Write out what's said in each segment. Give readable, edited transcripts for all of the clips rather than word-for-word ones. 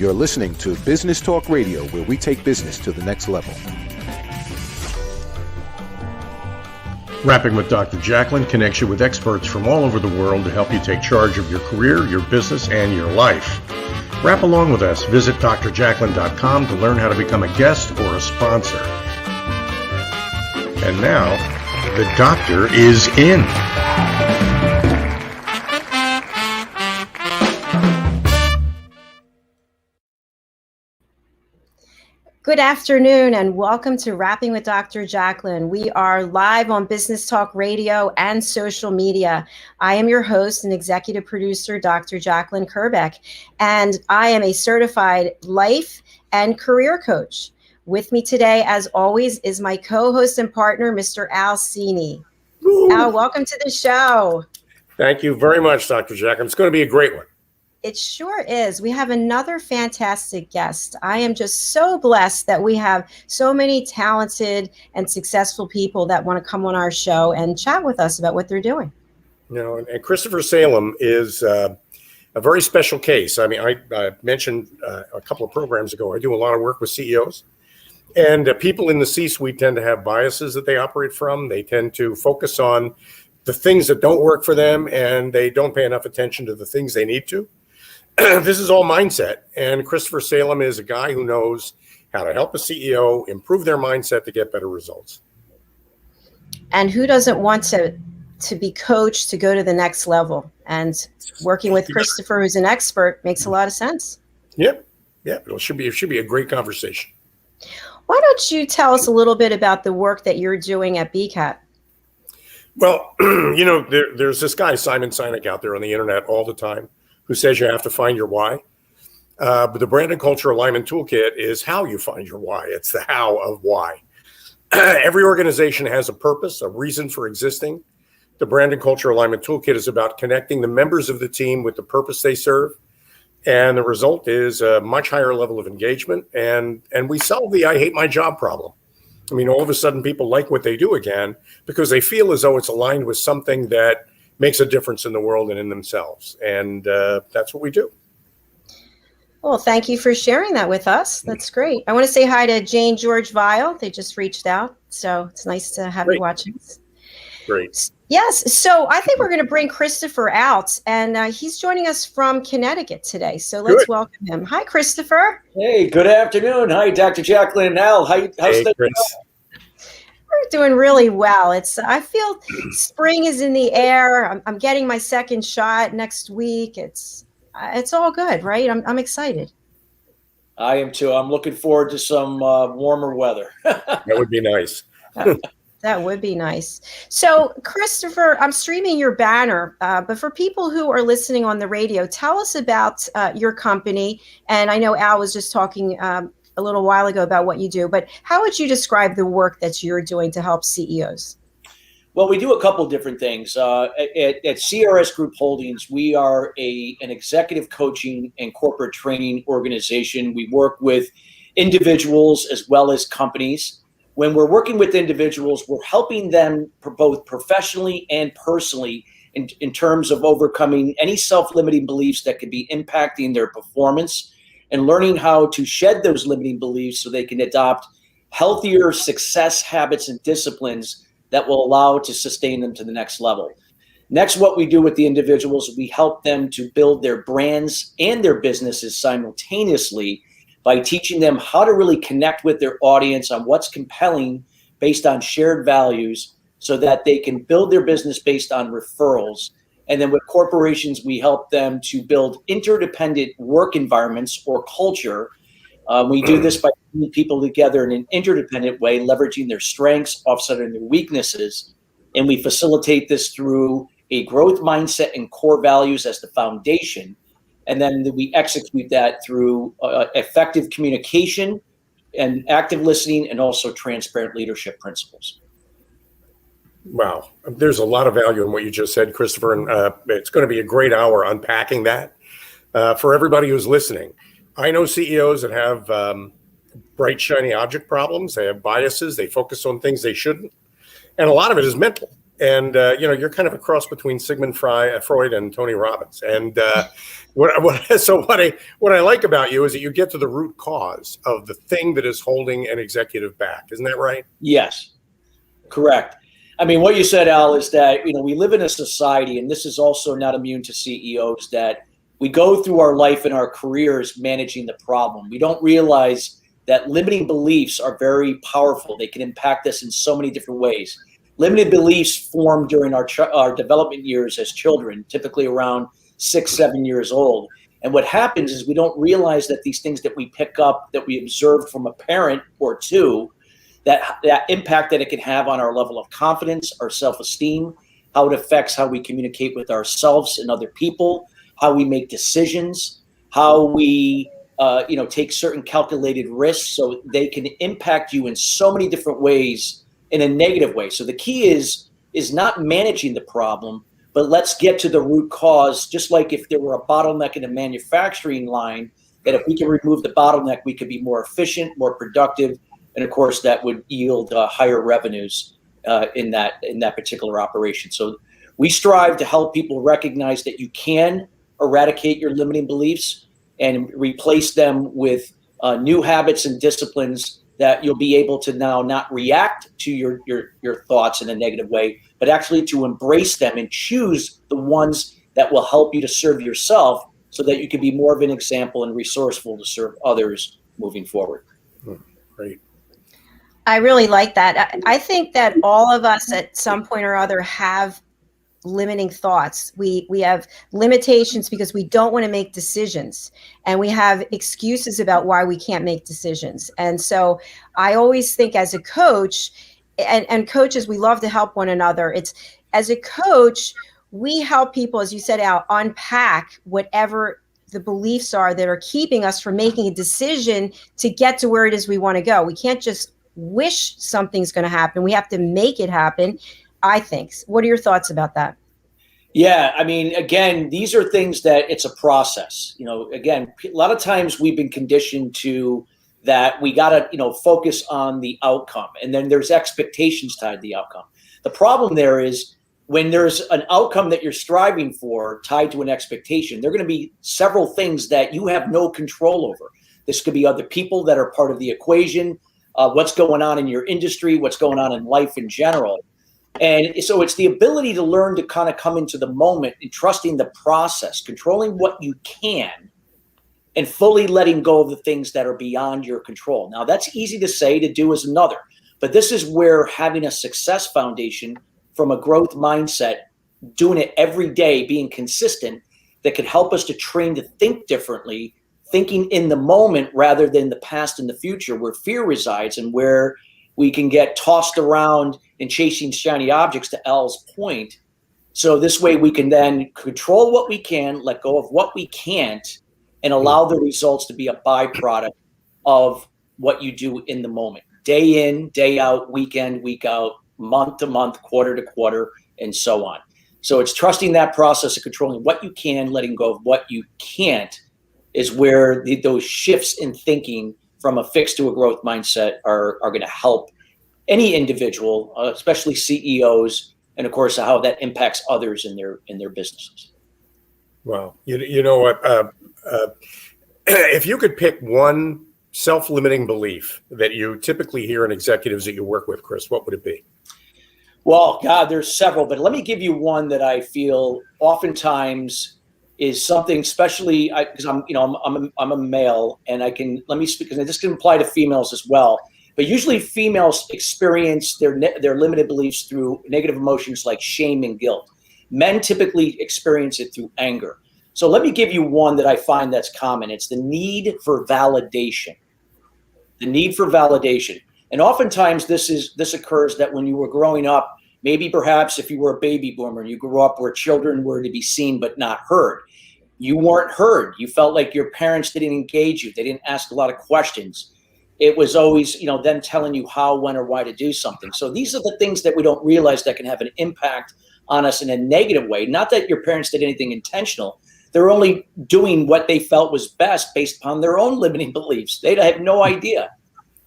You're listening to Business Talk Radio, where we take business to the next level. Rapping with Dr. Jacalyn connects you with experts from all over the world to help you take charge of your career, your business, and your life. Rap along with us. Visit drjacalyn.com to learn how to become a guest or a sponsor. And now, the doctor is in. Good afternoon and welcome to Rapping with Dr. Jacalyn. We are live on Business Talk Radio and social media. I am your host and executive producer, Dr. Jacalyn Kerbeck, and I am a certified life and career coach. With me today, as always, is my co-host and partner, Mr. Al Cini. Al, welcome to the show. Thank you very much, Dr. Jacalyn. It's going to be a great one. It sure is. We have another fantastic guest. I am just so blessed that we have so many talented and successful people that want to come on our show and chat with us about what they're doing. You know, and Christopher Salem is a very special case. I mean, I mentioned a couple of programs ago, I do a lot of work with CEOs. And people in the C-suite tend to have biases that they operate from. They tend to focus on the things that don't work for them, and they don't pay enough attention to the things they need to. This is all mindset, and Christopher Salem is a guy who knows how to help a CEO improve their mindset to get better results. And who doesn't want to be coached to go to the next level? And working with Christopher, who's an expert, makes a lot of sense. Yep. It should be a great conversation. Why don't you tell us a little bit about the work that you're doing at BCAT? Well, you know, there's this guy, Simon Sinek, out there on the internet all the time, who says you have to find your why. But the Brand and Culture Alignment Toolkit is how you find your why. It's the how of why. Every organization has a purpose, a reason for existing. The Brand and Culture Alignment Toolkit is about connecting the members of the team with the purpose they serve. And the result is a much higher level of engagement. And we solve the I hate my job problem. I mean, all of a sudden people like what they do again because they feel as though it's aligned with something that makes a difference in the world and in themselves. And that's what we do. Well, thank you for sharing that with us. That's great. I want to say hi to Jane George Vile. They just reached out. So it's nice to have you watching. Great. Yes. So I think we're going to bring Christopher out, and he's joining us from Connecticut today. So let's welcome him. Hi, Christopher. Hey, good afternoon. Hi, Dr. Jacalyn and Al. How's things going? We're doing really well. I feel spring is in the air. I'm getting my second shot next week. It's all good, right? I'm excited. I am too. I'm looking forward to some warmer weather. That would be nice. That would be nice. So, Christopher, I'm streaming your banner, but for people who are listening on the radio, tell us about your company. And I know Al was just talking a little while ago about what you do, but how would you describe the work that you're doing to help CEOs? Well, we do a couple different things. At CRS Group Holdings, we are an executive coaching and corporate training organization. We work with individuals as well as companies. When we're working with individuals, we're helping them both professionally and personally in terms of overcoming any self-limiting beliefs that could be impacting their performance and learning how to shed those limiting beliefs so they can adopt healthier success habits and disciplines that will allow to sustain them to the next level. Next, what we do with the individuals, we help them to build their brands and their businesses simultaneously by teaching them how to really connect with their audience on what's compelling based on shared values so that they can build their business based on referrals. And then with corporations, we help them to build interdependent work environments or culture. We do this by bringing people together in an interdependent way, leveraging their strengths, offsetting their weaknesses. And we facilitate this through a growth mindset and core values as the foundation. And then we execute that through effective communication and active listening and also transparent leadership principles. Wow. There's a lot of value in what you just said, Christopher, and it's going to be a great hour unpacking that. For everybody who's listening, I know CEOs that have bright, shiny object problems. They have biases. They focus on things they shouldn't. And a lot of it is mental. And you're kind of a cross between Sigmund Freud and Tony Robbins. And what I like about you is that you get to the root cause of the thing that is holding an executive back. Isn't that right? Yes, correct. I mean, what you said, Al, is that we live in a society, and this is also not immune to CEOs, that we go through our life and our careers managing the problem. We don't realize that limiting beliefs are very powerful. They can impact us in so many different ways. Limited beliefs form during our development years as children, typically around 6, 7 years old. And what happens is we don't realize that these things that we pick up, that we observed from a parent or two, that impact that it can have on our level of confidence, our self-esteem, how it affects how we communicate with ourselves and other people, how we make decisions, how we take certain calculated risks. So they can impact you in so many different ways, in a negative way. So the key is not managing the problem, but let's get to the root cause. Just like if there were a bottleneck in a manufacturing line, that if we can remove the bottleneck, we could be more efficient, more productive, and of course that would yield higher revenues in that particular operation. So we strive to help people recognize that you can eradicate your limiting beliefs and replace them with new habits and disciplines that you'll be able to now not react to your thoughts in a negative way, but actually to embrace them and choose the ones that will help you to serve yourself, so that you can be more of an example and resourceful to serve others moving forward. Great. I really like that. I think that all of us at some point or other have limiting thoughts. We have limitations because we don't want to make decisions, and we have excuses about why we can't make decisions. And so I always think, as a coach, and coaches, we love to help one another. It's, as a coach, we help people, as you said, Al, unpack whatever the beliefs are that are keeping us from making a decision to get to where it is we want to go. We can't just wish something's going to happen. We have to make it happen, I think. What are your thoughts about that? Yeah, I mean, again, these are things that it's a process. Again, a lot of times we've been conditioned to that we got to, focus on the outcome, and then there's expectations tied to the outcome. The problem there is when there's an outcome that you're striving for tied to an expectation, there are going to be several things that you have no control over. This could be other people that are part of the equation, what's going on in your industry, what's going on in life in general. And so it's the ability to learn to kind of come into the moment and trusting the process, controlling what you can, and fully letting go of the things that are beyond your control. Now, that's easy to say, to do is another. But this is where having a success foundation from a growth mindset, doing it every day, being consistent, that can help us to train to think differently, thinking in the moment rather than the past and the future, where fear resides and where we can get tossed around and chasing shiny objects, to Al's point. So this way we can then control what we can, let go of what we can't, and allow the results to be a byproduct of what you do in the moment. Day in, day out, week in, week out, month to month, quarter to quarter, and so on. So it's trusting that process of controlling what you can, letting go of what you can't, is where those shifts in thinking from a fixed to a growth mindset are going to help any individual, especially CEOs, and of course how that impacts others in their businesses. Wow. You know what? If you could pick one self-limiting belief that you typically hear in executives that you work with, Chris, what would it be? Well, God, there's several, but let me give you one that I feel oftentimes is something, especially because I'm a male, and let me speak, because this can apply to females as well. But usually females experience their limited beliefs through negative emotions like shame and guilt. Men typically experience it through anger. So let me give you one that I find that's common. It's the need for validation. The need for validation. And oftentimes this occurs that when you were growing up, maybe perhaps if you were a baby boomer and you grew up where children were to be seen but not heard, you weren't heard. You felt like your parents didn't engage you. They didn't ask a lot of questions. It was always, them telling you how, when, or why to do something. So these are the things that we don't realize that can have an impact on us in a negative way. Not that your parents did anything intentional. They're only doing what they felt was best based upon their own limiting beliefs. They have no idea.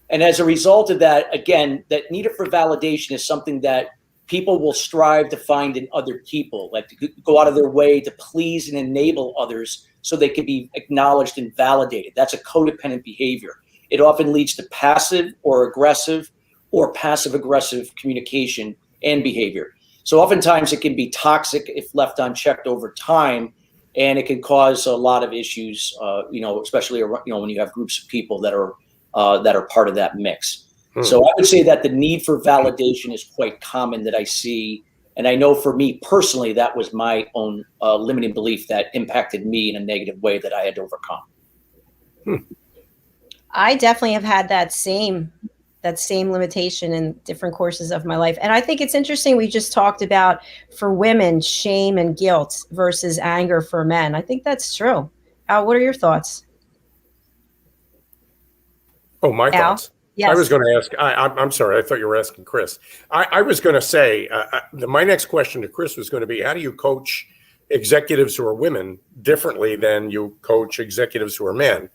And as a result of that, again, that need for validation is something that people will strive to find in other people, like to go out of their way to please and enable others so they can be acknowledged and validated. That's a codependent behavior. It often leads to passive or passive-aggressive communication and behavior. So oftentimes it can be toxic if left unchecked over time, and it can cause a lot of issues, especially when you have groups of people that are part of that mix. So I would say that the need for validation is quite common that I see. And I know for me personally, that was my own limiting belief that impacted me in a negative way that I had to overcome. I definitely have had that same limitation in different courses of my life. And I think it's interesting. We just talked about, for women, shame and guilt versus anger for men. I think that's true. Al, what are your thoughts? Oh, my thoughts. Yes. I was going to ask, I'm sorry, I thought you were asking Chris. I was going to say, my next question to Chris was going to be, how do you coach executives who are women differently than you coach executives who are men?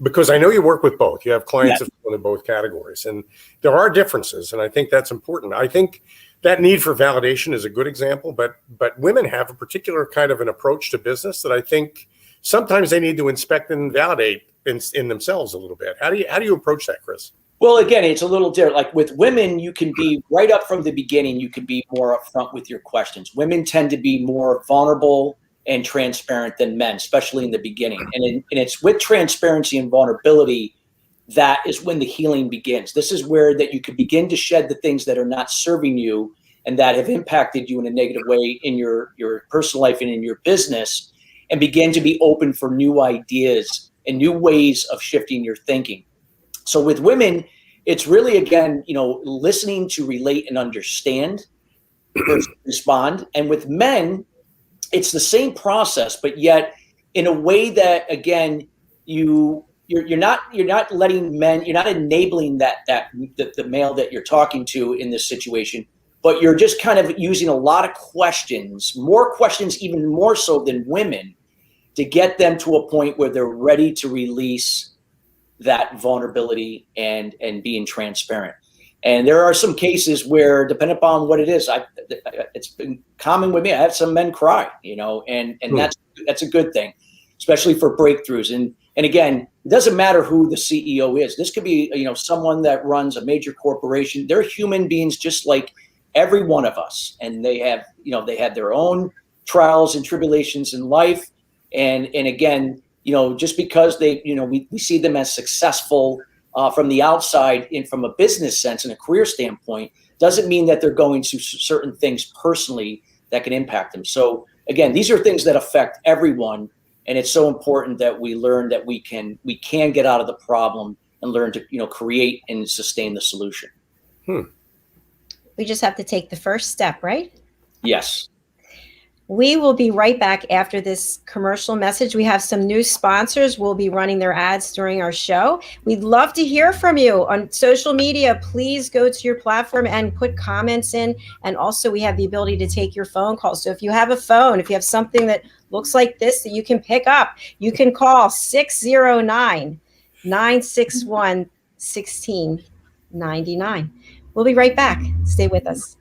Because I know you work with both. You have clients of in both categories, and there are differences, and I think that's important. I think that need for validation is a good example, but women have a particular kind of an approach to business that I think sometimes they need to inspect and validate in themselves a little bit. How do you approach that, Chris? Well, again, it's a little different. Like with women, you can be right up from the beginning. You can be more upfront with your questions. Women tend to be more vulnerable and transparent than men, especially in the beginning. And it's with transparency and vulnerability that is when the healing begins. This is where that you can begin to shed the things that are not serving you and that have impacted you in a negative way in your personal life and in your business, and begin to be open for new ideas and new ways of shifting your thinking. So with women, it's really, again, listening to relate and understand versus respond. And with men, it's the same process, but yet in a way that, again, you're not enabling the male that you're talking to in this situation, but you're just kind of using a lot of questions, more questions, even more so than women, to get them to a point where they're ready to release that vulnerability and being transparent. And there are some cases where, depending upon what it is, it's been common with me. I have some men cry, and that's a good thing, especially for breakthroughs. And again, it doesn't matter who the CEO is. This could be, someone that runs a major corporation. They're human beings just like every one of us, and they have their own trials and tribulations in life. And again, just because we see them as successful from the outside from a business sense and a career standpoint, doesn't mean that they're going through certain things personally that can impact them. So again, these are things that affect everyone. And it's so important that we learn that we can get out of the problem and learn to, create and sustain the solution. We just have to take the first step, right? Yes. We will be right back after this commercial message. We have some new sponsors. We'll be running their ads during our show. We'd love to hear from you on social media. Please go to your platform and put comments in. And also, we have the ability to take your phone calls. So if you have a phone, if you have something that looks like this that you can pick up, you can call 609-961-1699. We'll be right back. Stay with us.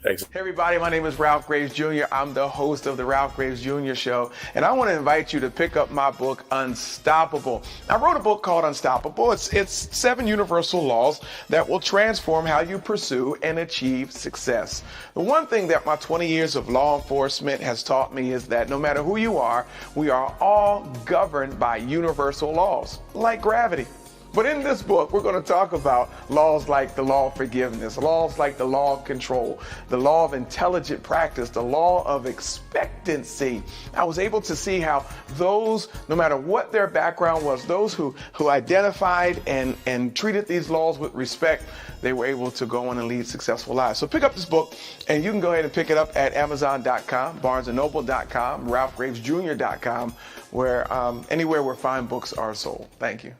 Thanks. Hey everybody, my name is Ralph Graves Jr. I'm the host of the Ralph Graves Jr. Show, and I want to invite you to pick up my book, Unstoppable. I wrote a book called Unstoppable. It's 7 universal laws that will transform how you pursue and achieve success. The one thing that my 20 years of law enforcement has taught me is that no matter who you are, we are all governed by universal laws, like gravity. But in this book, we're going to talk about laws like the law of forgiveness, laws like the law of control, the law of intelligent practice, the law of expectancy. I was able to see how those, no matter what their background was, those who identified and treated these laws with respect, they were able to go on and lead successful lives. So pick up this book, and you can go ahead and pick it up at Amazon.com, BarnesandNoble.com, RalphGravesJr.com, where anywhere where fine books are sold. Thank you.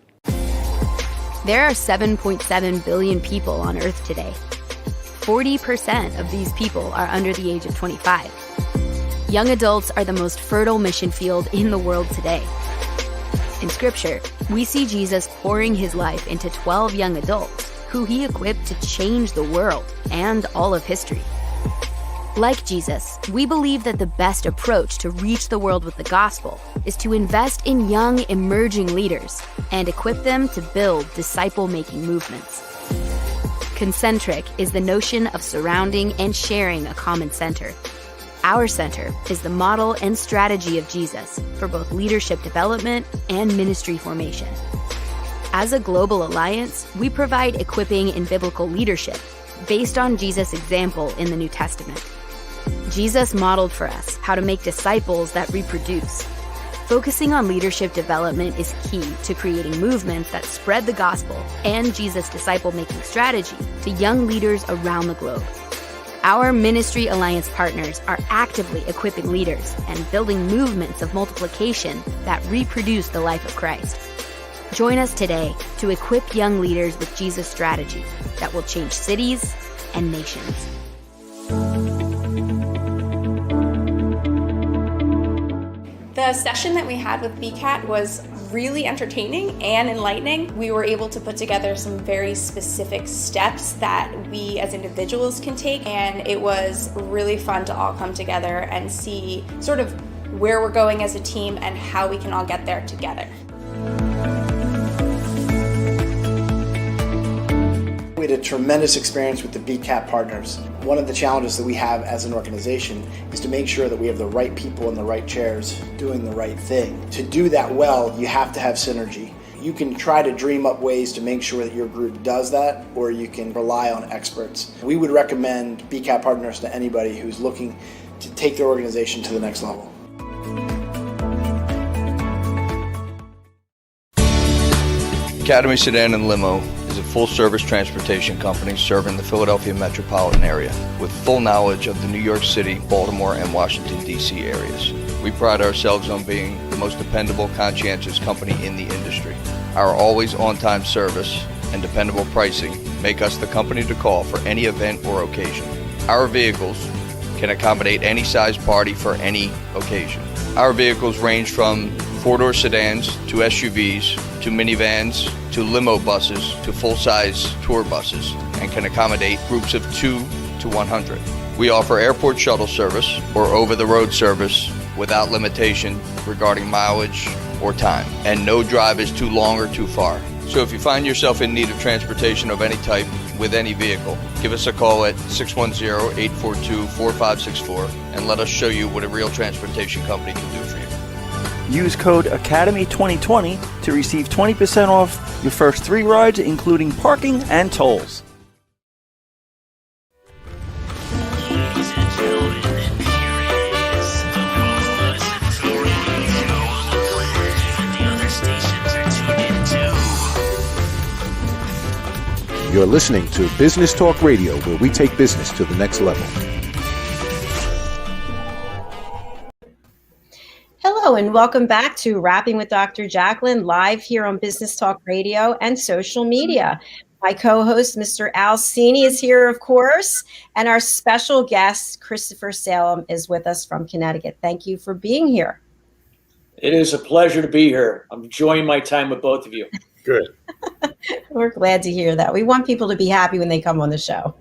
There are 7.7 billion people on Earth today. 40% of these people are under the age of 25. Young adults are the most fertile mission field in the world today. In Scripture, we see Jesus pouring his life into 12 young adults who he equipped to change the world and all of history. Like Jesus, we believe that the best approach to reach the world with the gospel is to invest in young, emerging leaders and equip them to build disciple-making movements. Concentric is the notion of surrounding and sharing a common center. Our center is the model and strategy of Jesus for both leadership development and ministry formation. As a global alliance, we provide equipping in biblical leadership based on Jesus' example in the New Testament. Jesus modeled for us how to make disciples that reproduce. Focusing on leadership development is key to creating movements that spread the gospel and Jesus' disciple-making strategy to young leaders around the globe. Our ministry alliance partners are actively equipping leaders and building movements of multiplication that reproduce the life of Christ. Join us today to equip young leaders with Jesus' strategy that will change cities and nations. The session that we had with BCAT was really entertaining and enlightening. We were able to put together some very specific steps that we as individuals can take, and it was really fun to all come together and see sort of where we're going as a team and how we can all get there together. We had a tremendous experience with the BCAT partners. One of the challenges that we have as an organization is to make sure that we have the right people in the right chairs doing the right thing. To do that well, you have to have synergy. You can try to dream up ways to make sure that your group does that, or you can rely on experts. We would recommend BCAT partners to anybody who's looking to take their organization to the next level. Academy Sedan and Limo is a full-service transportation company serving the Philadelphia metropolitan area with full knowledge of the New York City, Baltimore, and Washington, D.C. areas. We pride ourselves on being the most dependable, conscientious company in the industry. Our always on-time service and dependable pricing make us the company to call for any event or occasion. Our vehicles can accommodate any size party for any occasion. Our vehicles range from four-door sedans to SUVs to minivans to limo buses to full-size tour buses and can accommodate groups of 2 to 100. We offer airport shuttle service or over-the-road service without limitation regarding mileage or time, and no drive is too long or too far. So if you find yourself in need of transportation of any type with any vehicle, give us a call at 610-842-4564 and let us show you what a real transportation company can do for you. Use code ACADEMY2020 to receive 20% off your first 3 rides, including parking and tolls. You're listening to Business Talk Radio, where we take business to the next level. Hello, and welcome back to Rapping with Dr. Jacalyn, live here on Business Talk Radio and social media. My co-host, Mr. Al Cini, is here, of course, and our special guest, Christopher Salem, is with us from Connecticut. Thank you for being here. It is a pleasure to be here. I'm enjoying my time with both of you. Good. We're glad to hear that. We want people to be happy when they come on the show.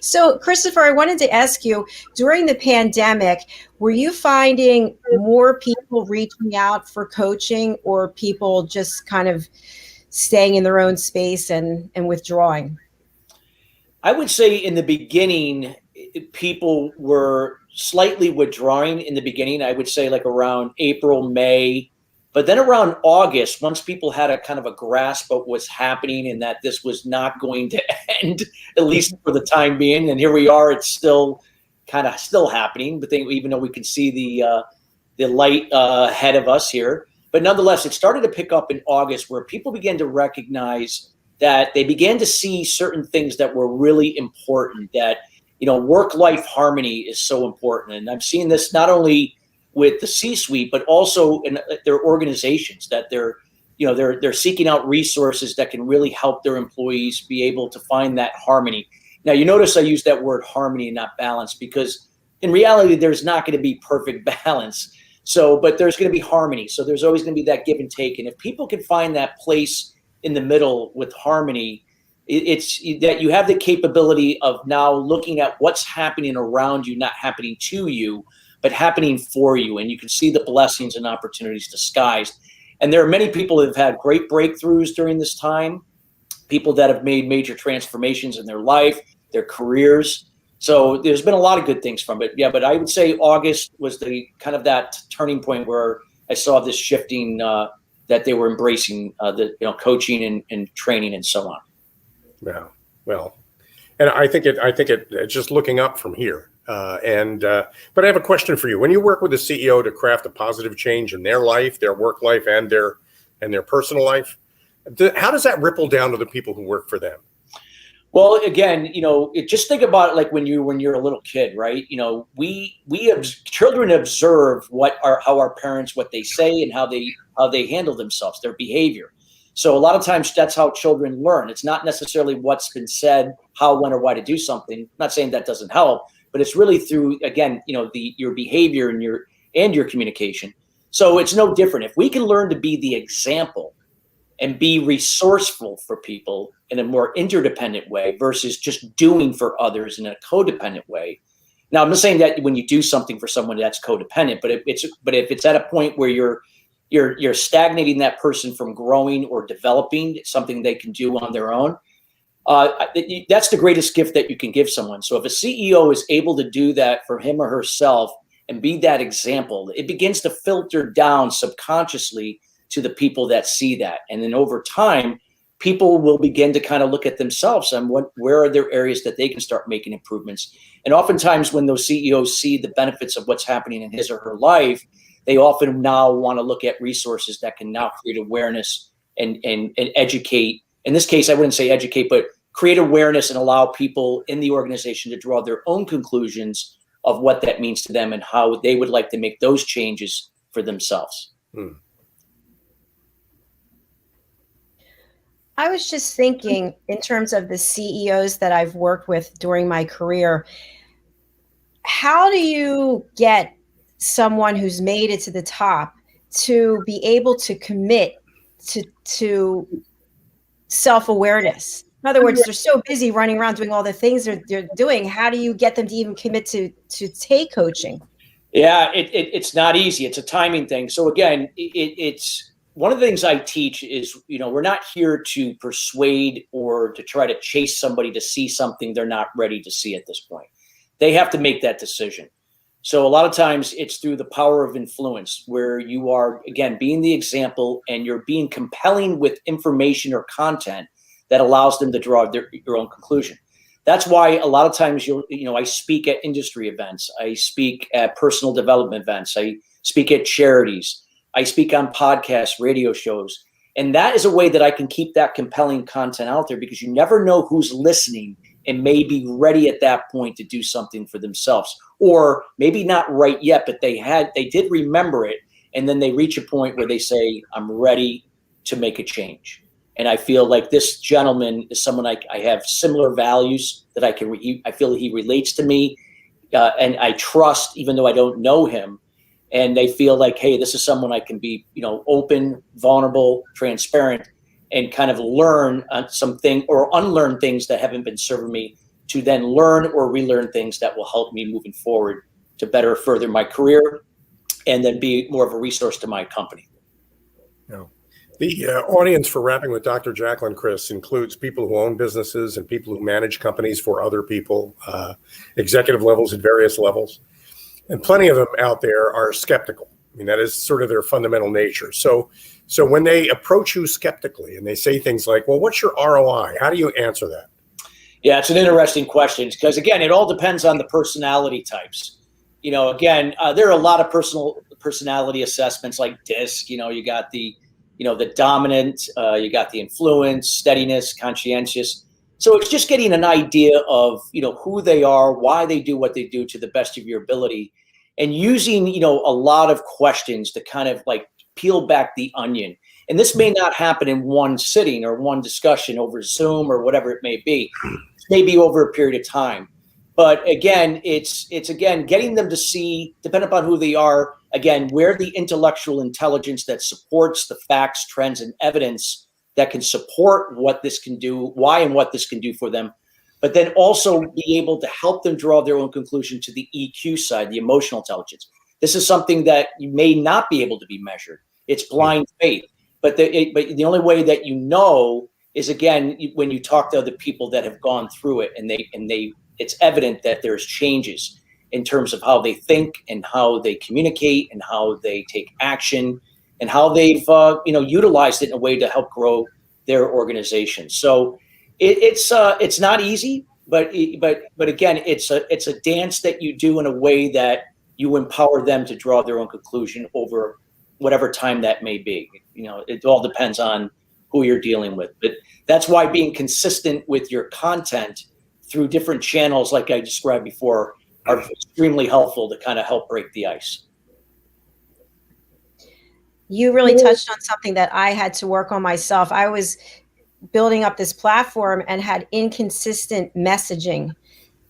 So, Christopher, I wanted to ask you, during the pandemic, were you finding more people reaching out for coaching or people just kind of staying in their own space and withdrawing? I would say in the beginning, people were slightly withdrawing in the beginning. I would say like around April, May. But then around August, once people had a kind of a grasp of what's happening and that this was not going to end, at least for the time being, and here we are, it's still kind of still happening, but even though we can see the light ahead of us here. But nonetheless, it started to pick up in August where people began to recognize that they began to see certain things that were really important, that, work-life harmony is so important. And I'm seeing this not only with the C-suite, but also in their organizations, that they're seeking out resources that can really help their employees be able to find that harmony. Now, you notice I use that word harmony and not balance, because in reality, there's not going to be perfect balance. But there's going to be harmony. So there's always going to be that give and take. And if people can find that place in the middle with harmony, It's that you have the capability of now looking at what's happening around you, not happening to you, but happening for you. And you can see the blessings and opportunities disguised. And there are many people that have had great breakthroughs during this time, people that have made major transformations in their life, their careers. So there's been a lot of good things from it. Yeah, but I would say August was the kind of that turning point where I saw this shifting, that they were embracing the coaching and training and so on. Yeah, well, and I think it's just looking up from here. But I have a question for you. When you work with a CEO to craft a positive change in their life, their work life, and their personal life, how does that ripple down to the people who work for them? Well, again, just think about it like when you're a little kid, right? Children observe how our parents, what they say and how they handle themselves, their behavior. So a lot of times that's how children learn. It's not necessarily what's been said, how, when, or why to do something. I'm not saying that doesn't help, but it's really through, again, your behavior and your communication. So it's no different. If we can learn to be the example and be resourceful for people in a more interdependent way versus just doing for others in a codependent way. Now, I'm not saying that when you do something for someone that's codependent, but if it's at a point where you're stagnating that person from growing or developing something they can do on their own, that's the greatest gift that you can give someone. So if a CEO is able to do that for him or herself and be that example, it begins to filter down subconsciously to the people that see that. And then over time, people will begin to kind of look at themselves and where are there areas that they can start making improvements. And oftentimes when those CEOs see the benefits of what's happening in his or her life, they often now want to look at resources that can now create awareness and educate. In this case, I wouldn't say educate, but create awareness and allow people in the organization to draw their own conclusions of what that means to them and how they would like to make those changes for themselves. I was just thinking in terms of the CEOs that I've worked with during my career, how do you get someone who's made it to the top to be able to commit to self-awareness? In other words, they're so busy running around doing all the things they're doing. How do you get them to even commit to take coaching? Yeah, it's not easy. It's a timing thing. So again, it's one of the things I teach is, we're not here to persuade or to try to chase somebody to see something they're not ready to see at this point. They have to make that decision. So a lot of times it's through the power of influence where you are, again, being the example and you're being compelling with information or content that allows them to draw their own conclusion. That's why a lot of times I speak at industry events. I speak at personal development events. I speak at charities. I speak on podcasts, radio shows. And that is a way that I can keep that compelling content out there because you never know who's listening and may be ready at that point to do something for themselves. Or maybe not right yet, but they did remember it. And then they reach a point where they say, I'm ready to make a change. And I feel like this gentleman is someone I have similar values that I feel he relates to me and I trust, even though I don't know him. And they feel like, hey, this is someone I can be, open, vulnerable, transparent, and kind of learn something or unlearn things that haven't been serving me to then learn or relearn things that will help me moving forward to better further my career and then be more of a resource to my company. The audience for Rapping with Dr. Jacalyn, Chris, includes people who own businesses and people who manage companies for other people, executive levels at various levels. And plenty of them out there are skeptical. I mean, that is sort of their fundamental nature. So when they approach you skeptically and they say things like, well, what's your ROI? How do you answer that? Yeah, it's an interesting question because, again, it all depends on the personality types. Again, there are a lot of personality assessments like DISC. You got the dominant, you got the influence, steadiness, conscientious. So it's just getting an idea of, who they are, why they do what they do to the best of your ability, and using, a lot of questions to kind of like peel back the onion. And this may not happen in one sitting or one discussion over Zoom or whatever it may be. It may be over a period of time. But again, it's again, getting them to see, depending upon who they are, again, where the intellectual intelligence that supports the facts, trends, and evidence that can support what this can do, why and what this can do for them, but then also be able to help them draw their own conclusion to the EQ side, the emotional intelligence. This is something that you may not be able to be measured. It's blind faith. But the only way that you know is, again, when you talk to other people that have gone through it, and it's evident that there's changes in terms of how they think and how they communicate and how they take action and how they've utilized it in a way to help grow their organization. So it's not easy, but again, it's a dance that you do in a way that you empower them to draw their own conclusion over whatever time that may be. It all depends on who you're dealing with. But that's why being consistent with your content through different channels, like I described before, are extremely helpful to kind of help break the ice. You really touched on something that I had to work on myself. I was building up this platform and had inconsistent messaging.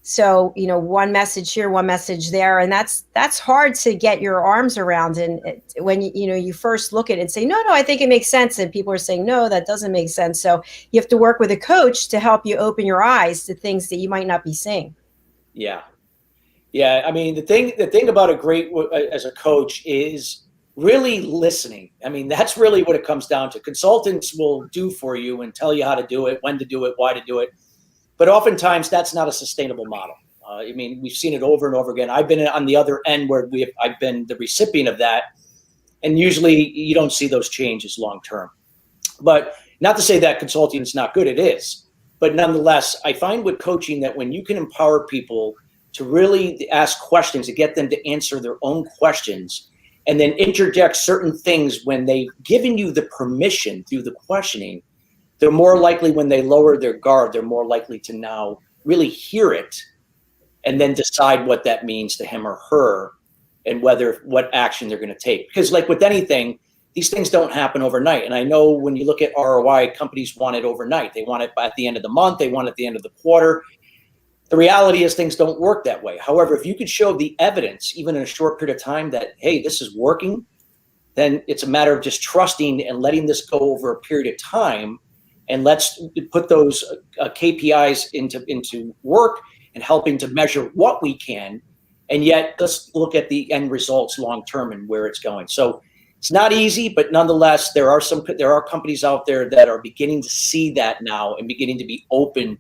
So, one message here, one message there, and that's hard to get your arms around. And when you first look at it and say, no, I think it makes sense, and people are saying, no, that doesn't make sense. So you have to work with a coach to help you open your eyes to things that you might not be seeing. Yeah. I mean, the thing about as a coach is really listening. I mean, that's really what it comes down to. Consultants will do for you and tell you how to do it, when to do it, why to do it. But oftentimes that's not a sustainable model. I mean, we've seen it over and over again. I've been on the other end where I've been the recipient of that. And usually you don't see those changes long-term. But not to say that consulting is not good, it is. But nonetheless, I find with coaching that when you can empower people to really ask questions, to get them to answer their own questions, and then interject certain things when they've given you the permission through the questioning, they're more likely, when they lower their guard, they're more likely to now really hear it and then decide what that means to him or her and what action they're going to take. Because like with anything, these things don't happen overnight. And I know when you look at ROI, companies want it overnight. They want it at the end of the month. They want it at the end of the quarter. The reality is things don't work that way. However, if you could show the evidence, even in a short period of time, that, hey, this is working, then it's a matter of just trusting and letting this go over a period of time. And let's put those KPIs into work and helping to measure what we can. And yet let's look at the end results long-term and where it's going. So it's not easy, but nonetheless, there are companies out there that are beginning to see that now and beginning to be open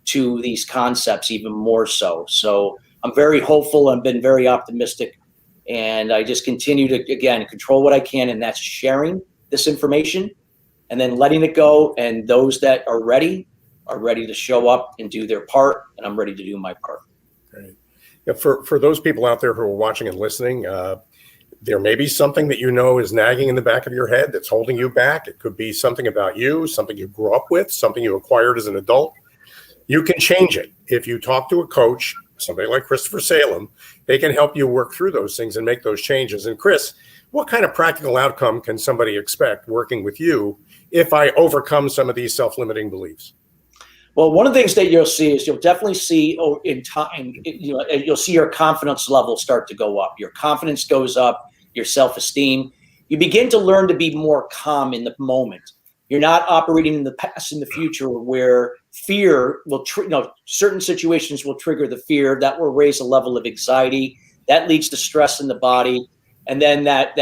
to these concepts even more so. So I'm very hopeful. I've been very optimistic, and I just continue to, again, control what I can, and that's sharing this information and then letting it go. And those that are ready to show up and do their part, and I'm ready to do my part. Great. Yeah, for those people out there who are watching and listening, there may be something that is nagging in the back of your head that's holding you back. It could be something about you, something you grew up with, something you acquired as an adult. You can change it. If you talk to a coach, somebody like Christopher Salem, they can help you work through those things and make those changes. And Chris, what kind of practical outcome can somebody expect working with you if I overcome some of these self-limiting beliefs? Well, one of the things that you'll see is you'll definitely see in time, you'll see your confidence level start to go up. Your confidence goes up, your self-esteem. You begin to learn to be more calm in the moment. You're not operating in the past and the future where fear will, certain situations will trigger the fear. That will raise a level of anxiety. That leads to stress in the body. And then that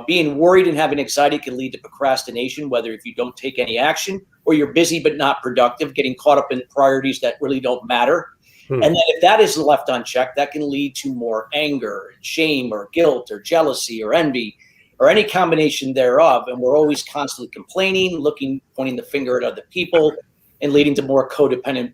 being worried and having anxiety can lead to procrastination, whether if you don't take any action or you're busy but not productive, getting caught up in priorities that really don't matter. And then if that is left unchecked, that can lead to more anger, shame, or guilt, or jealousy, or envy, or any combination thereof. And we're always constantly complaining, pointing the finger at other people, and leading to more codependent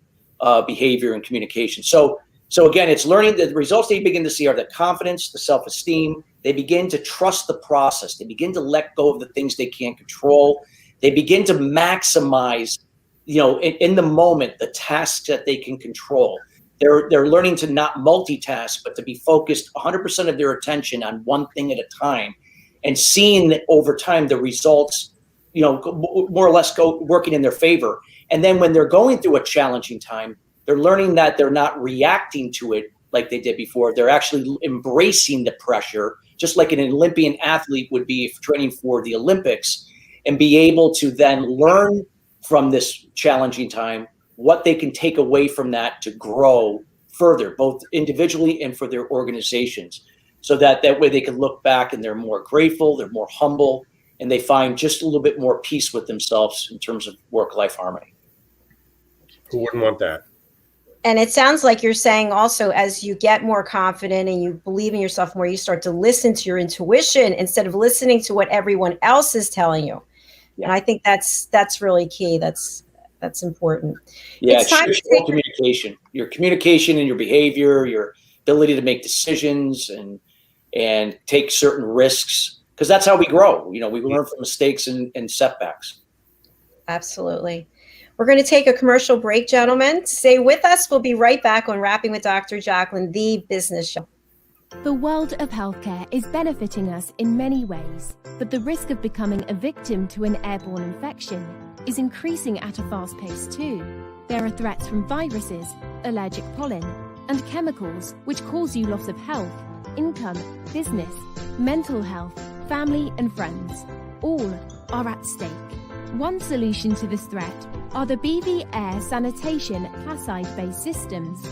behavior and communication. So again, it's learning. The results that you begin to see are the confidence, the self-esteem. They begin to trust the process. They begin to let go of the things they can't control. They begin to maximize, in the moment, the tasks that they can control. They're learning to not multitask, but to be focused 100% of their attention on one thing at a time, and seeing that over time the results, more or less working in their favor. And then when they're going through a challenging time, they're learning that they're not reacting to it like they did before. They're actually embracing the pressure, just like an Olympian athlete would be training for the Olympics. and be able to then learn from this challenging time what they can take away from that to grow further, both individually and for their organizations, so that way they can look back and they're more grateful, they're more humble, and they find just a little bit more peace with themselves in terms of work-life harmony. Who wouldn't want that? And it sounds like you're saying also, as you get more confident and you believe in yourself more, you start to listen to your intuition instead of listening to what everyone else is telling you. Yeah. And I think that's really key. That's important. Yeah, it's time to communication. Your communication and your behavior, your ability to make decisions and take certain risks, because that's how we grow. We learn from mistakes and setbacks. Absolutely. We're going to take a commercial break, gentlemen. Stay with us. We'll be right back on Rapping with Dr. Jacalyn, the business show. The world of healthcare is benefiting us in many ways, but the risk of becoming a victim to an airborne infection is increasing at a fast pace too. There are threats from viruses, allergic pollen, and chemicals which cause you loss of health, income, business, mental health, family, and friends. All are at stake. One solution to this threat are the BV Air Sanitation Placide-based systems.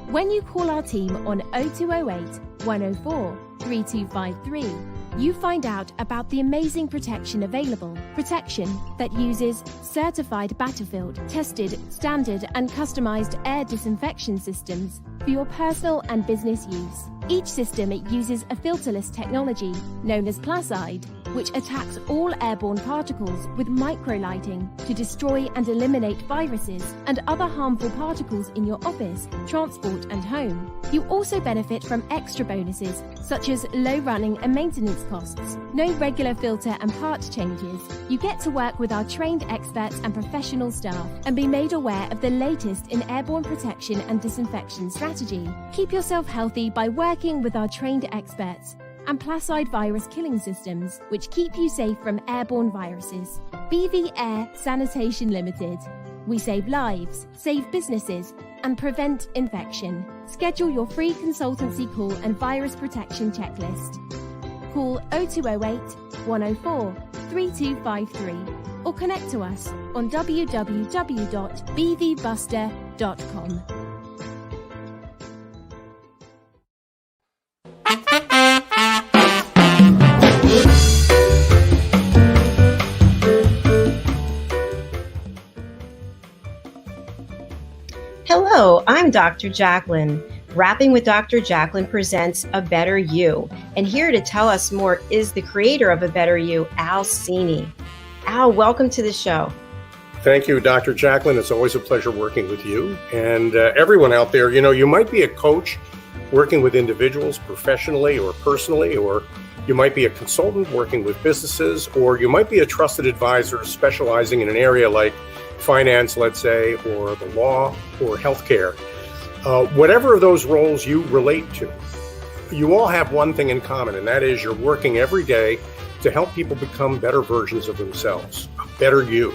When you call our team on 0208 104 3253, you find out about the amazing protection available. Protection that uses certified Battlefield, tested, standard and customized air disinfection systems for your personal and business use. Each system uses a filterless technology known as Placide, which attacks all airborne particles with microlighting to destroy and eliminate viruses and other harmful particles in your office, transport and home. You also benefit from extra bonuses such as low running and maintenance costs, no regular filter and part changes. You get to work with our trained experts and professional staff and be made aware of the latest in airborne protection and disinfection strategy. Keep yourself healthy by working with our trained experts and Placide virus killing systems, which keep you safe from airborne viruses. BV Air Sanitation Limited. We save lives, save businesses, and prevent infection. Schedule your free consultancy call and virus protection checklist. Call 0208 104 3253 or connect to us on www.bvbuster.com. Hello, I'm Dr. Jacalyn. Rapping with Dr. Jacalyn presents A Better You. And here to tell us more is the creator of A Better You, Al Cini. Al, welcome to the show. Thank you, Dr. Jacalyn. It's always a pleasure working with you. And everyone out there, you might be a coach working with individuals professionally or personally, or you might be a consultant working with businesses, or you might be a trusted advisor specializing in an area like finance, let's say, or the law, or healthcare. Whatever of those roles you relate to, you all have one thing in common, and that is you're working every day to help people become better versions of themselves, a better you.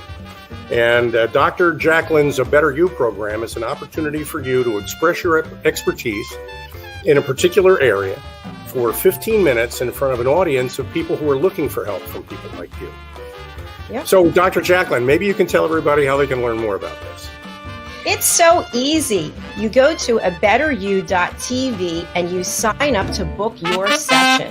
And Dr. Jacalyn's A Better You program is an opportunity for you to express your expertise in a particular area for 15 minutes in front of an audience of people who are looking for help from people like you. Yep. So, Dr. Jacalyn, maybe you can tell everybody how they can learn more about this. It's so easy. You go to abetteryou.tv and you sign up to book your session.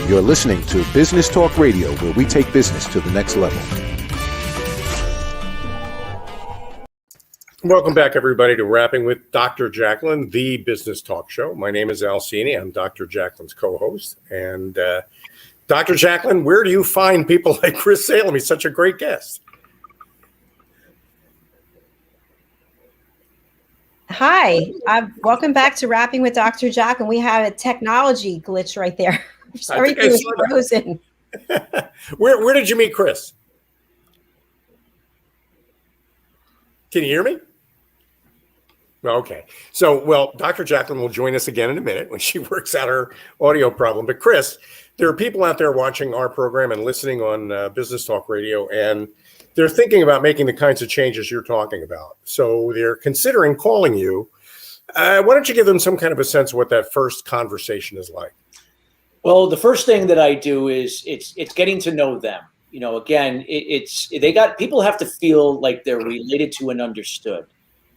You're listening to Business Talk Radio, where we take business to the next level. Welcome back, everybody, to Rapping with Dr. Jacalyn, the business talk show. My name is Al Cini. I'm Dr. Jacalyn's co-host. And Dr. Jacalyn, where do you find people like Chris Salem? He's such a great guest. Hi, welcome back to Rapping with Dr. Jacalyn. We have a technology glitch right there. Everything was frozen. Where did you meet Chris? Can you hear me? Okay. So, well, Dr. Jacalyn will join us again in a minute when she works out her audio problem. But Chris, there are people out there watching our program and listening on Business Talk Radio, and they're thinking about making the kinds of changes you're talking about. So they're considering calling you. Why don't you give them some kind of a sense of what that first conversation is like? Well, the first thing that I do is it's getting to know them. You know, again, people have to feel like they're related to and understood.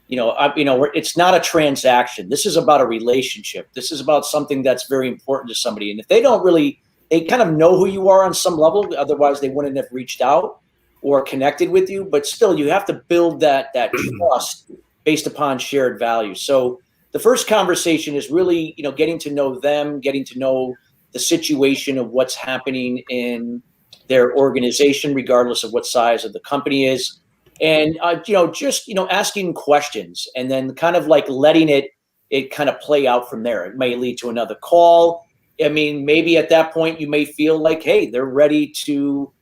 It's not a transaction. This is about a relationship. This is about something that's very important to somebody. And if they kind of know who you are on some level, otherwise they wouldn't have reached out or connected with you. But still, you have to build that trust based upon shared values. So the first conversation is really, getting to know them, getting to know the situation of what's happening in their organization, regardless of what size of the company is. And, asking questions and then kind of like letting it kind of play out from there. It may lead to another call. I mean, maybe at that point you may feel like, hey, they're ready to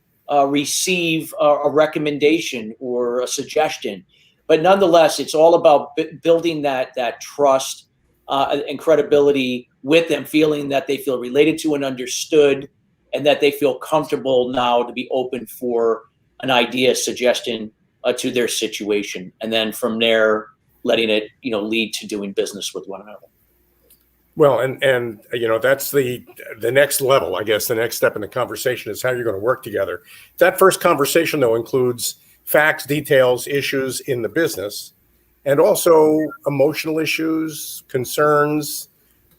receive a recommendation or a suggestion. But nonetheless, it's all about building that trust and credibility with them, feeling that they feel related to and understood, and that they feel comfortable now to be open for an idea, suggestion to their situation. And then from there, letting it, lead to doing business with one another. Well, and that's the next level, I guess. The next step in the conversation is how you're going to work together. That first conversation, though, includes facts, details, issues in the business, and also emotional issues, concerns,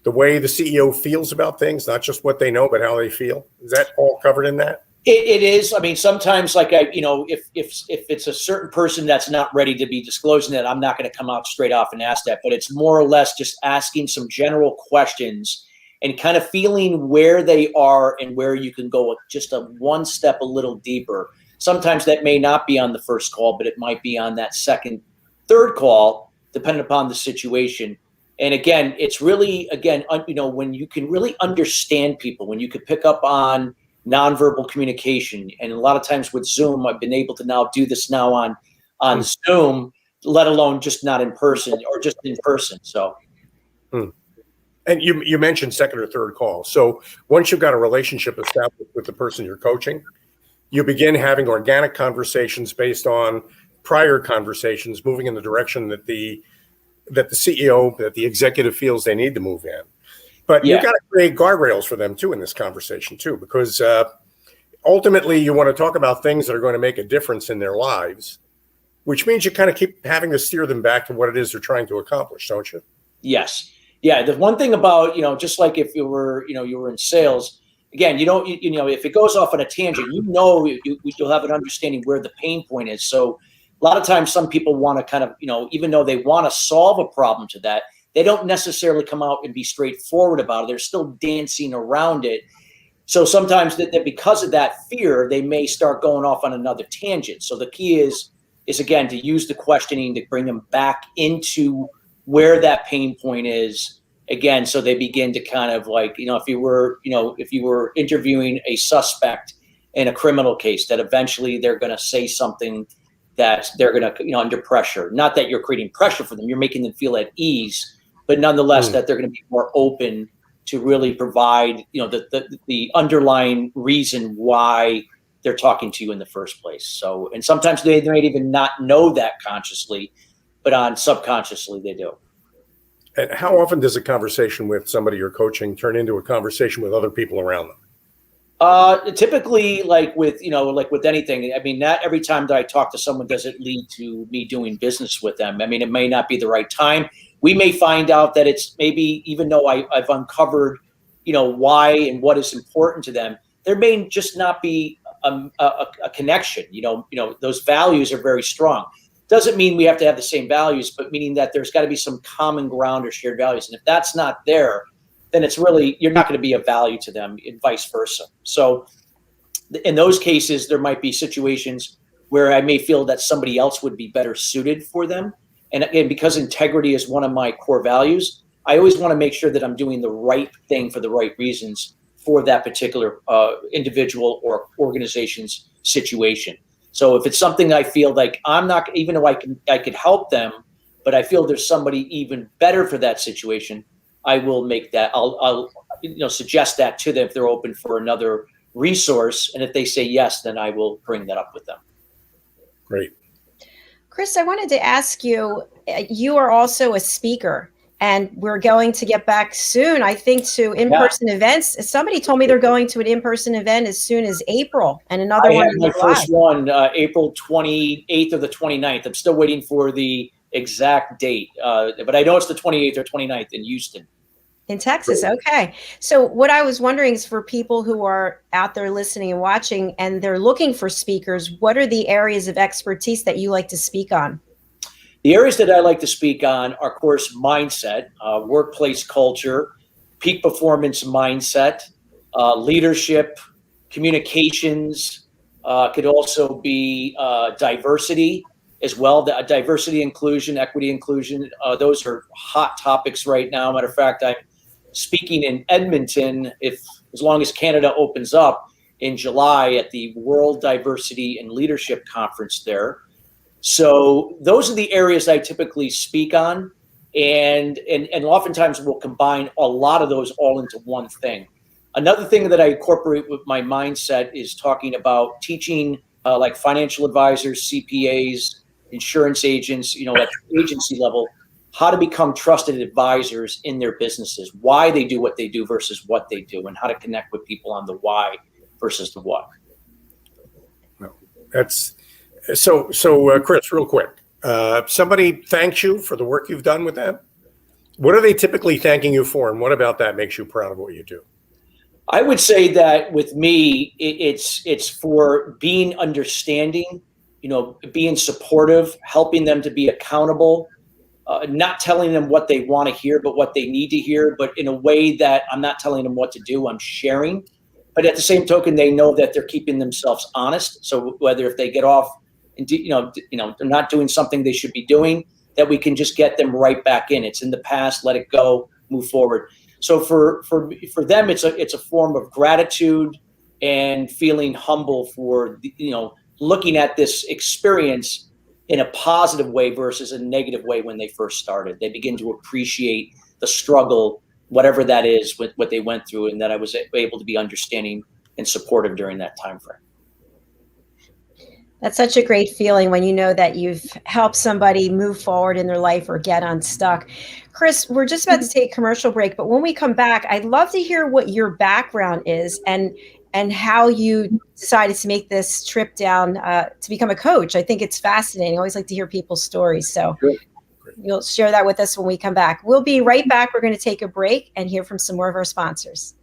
the way the CEO feels about things, not just what they know, but how they feel. Is that all covered in that? It is. I mean, sometimes, if it's a certain person that's not ready to be disclosing that, I'm not going to come out straight off and ask that. But it's more or less just asking some general questions and kind of feeling where they are and where you can go just one step a little deeper. Sometimes that may not be on the first call, but it might be on that second, third call, depending upon the situation. And again, it's really, when you can really understand people, when you could pick up on nonverbal communication. And a lot of times with Zoom, I've been able to now do this now on Zoom, let alone just not in person or just in person. So. And you mentioned second or third call. So once you've got a relationship established with the person you're coaching, you begin having organic conversations based on prior conversations, moving in the direction that the CEO, that the executive feels they need to move in. But you've got to create guardrails for them, too, in this conversation, too, because ultimately you want to talk about things that are going to make a difference in their lives, which means you kind of keep having to steer them back to what it is they're trying to accomplish, don't you? Yes. Yeah. The one thing about, just like if you were in sales, again, if it goes off on a tangent, you'll have an understanding where the pain point is. So a lot of times some people want to kind of, even though they want to solve a problem to that, they don't necessarily come out and be straightforward about it. They're still dancing around it. So sometimes that because of that fear, they may start going off on another tangent. So the key is again, to use the questioning to bring them back into where that pain point is again. So they begin to kind of like, if you were interviewing a suspect in a criminal case, that eventually they're going to say something that they're going to, under pressure, not that you're creating pressure for them, you're making them feel at ease, but nonetheless that they're going to be more open to really provide, the underlying reason why they're talking to you in the first place. So, and sometimes they might even not know that consciously, but subconsciously they do. And how often does a conversation with somebody you're coaching turn into a conversation with other people around them? Typically, like with anything, I mean, not every time that I talk to someone does it lead to me doing business with them. I mean, it may not be the right time. We may find out that it's maybe, even though I've uncovered, why and what is important to them, there may just not be a connection. Those values are very strong. Doesn't mean we have to have the same values, but meaning that there's got to be some common ground or shared values. And if that's not there, then it's really, you're not going to be of value to them, and vice versa. So in those cases, there might be situations where I may feel that somebody else would be better suited for them. And again, because integrity is one of my core values, I always want to make sure that I'm doing the right thing for the right reasons for that particular individual or organization's situation. So if it's something I feel like I'm not, even though I could help them, but I feel there's somebody even better for that situation, I will make that, I'll suggest that to them if they're open for another resource. And if they say yes, then I will bring that up with them. Great. Chris, I wanted to ask you, you are also a speaker, and we're going to get back soon, I think, to in-person events. Somebody told me they're going to an in-person event as soon as April, and another one. My first one, April 28th or the 29th. I'm still waiting for the exact date, but I know it's the 28th or 29th in Houston. In Texas, okay. So what I was wondering is, for people who are out there listening and watching and they're looking for speakers, what are the areas of expertise that you like to speak on? The areas that I like to speak on are, of course, mindset, workplace culture, peak performance mindset, leadership, communications, could also be diversity as well. Diversity, inclusion, equity, inclusion, those are hot topics right now. Matter of fact, I'm speaking in Edmonton, as long as Canada opens up, in July at the World Diversity and Leadership Conference there. So those are the areas I typically speak on, and oftentimes we'll combine a lot of those all into one thing. Another thing that I incorporate with my mindset is talking about teaching like financial advisors, CPAs, insurance agents, at the agency level, how to become trusted advisors in their businesses, why they do what they do versus what they do, and how to connect with people on the why versus the what. That's so Chris, real quick, somebody thanks you for the work you've done with them. What are they typically thanking you for, and what about that makes you proud of what you do? I would say that with me, it's for being understanding, being supportive, helping them to be accountable, not telling them what they want to hear, but what they need to hear, but in a way that I'm not telling them what to do, I'm sharing. But at the same token, they know that they're keeping themselves honest. So whether if they get off and they're not doing something they should be doing, that we can just get them right back in. It's in the past, let it go, move forward. So for them, it's a form of gratitude and feeling humble for looking at this experience in a positive way versus a negative way when they first started. They begin to appreciate the struggle, whatever that is, with what they went through, and that I was able to be understanding and supportive during that time frame. That's such a great feeling when you know that you've helped somebody move forward in their life or get unstuck. Chris, we're just about to take a commercial break, but when we come back, I'd love to hear what your background is and how you decided to make this trip down to become a coach. I think it's fascinating. I always like to hear people's stories. So you'll share that with us when we come back. We'll be right back. We're going to take a break and hear from some more of our sponsors.